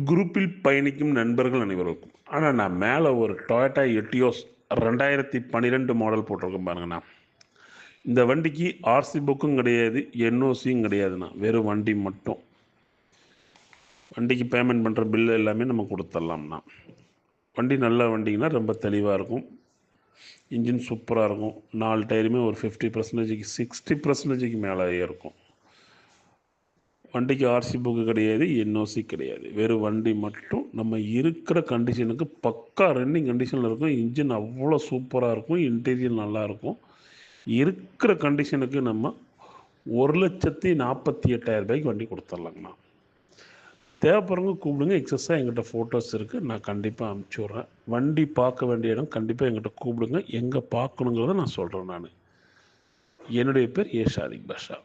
குரூப்பில் பயணிக்கும் நண்பர்கள் அனைவருக்கும். ஆனால் நான் மேலே ஒரு டொயோட்டா எட்டியோஸ் 2012 மாடல் போட்டிருக்கேன் பாருங்கண்ணா. இந்த வண்டிக்கு ஆர்சி புக்கும் கிடையாது, என்ஓசியும் கிடையாதுண்ணா. வெறும் வண்டி மட்டும். வண்டிக்கு பேமெண்ட் பண்ணுற பில்லு எல்லாமே நம்ம கொடுத்துடலாம்ண்ணா. வண்டி நல்ல வண்டிங்கன்னா ரொம்ப தெளிவாக இருக்கும். இன்ஜின் சூப்பராக இருக்கும். 4 டயருமே ஒரு 50%க்கு 60%க்கு மேலே இருக்கும். வண்டிக்கு ஆர்சி புக்கு கிடையாது, என்ஓசி கிடையாது. வெறும் வண்டி மட்டும். நம்ம இருக்கிற கண்டிஷனுக்கு பக்கா ரன்னிங் கண்டிஷனில் இருக்கும். இன்ஜின் அவ்வளோ சூப்பராக இருக்கும். இன்டீரியர் நல்லாயிருக்கும். இருக்கிற கண்டிஷனுக்கு நம்ம 1,48,000 வண்டி கொடுத்துட்லாங்கண்ணா. தேவைப்படுறவங்க கூப்பிடுங்க. எக்ஸஸாக எங்கிட்ட ஃபோட்டோஸ் இருக்குது, நான் கண்டிப்பாக அனுப்பிச்சி விட்றேன். வண்டி பார்க்க வேண்டிய இடம் கண்டிப்பாக எங்கிட்ட கூப்பிடுங்க. எங்கே பார்க்கணுங்கிறத நான் சொல்கிறேன். என்னுடைய பேர் ஏ ஷாதிக் பாஷா.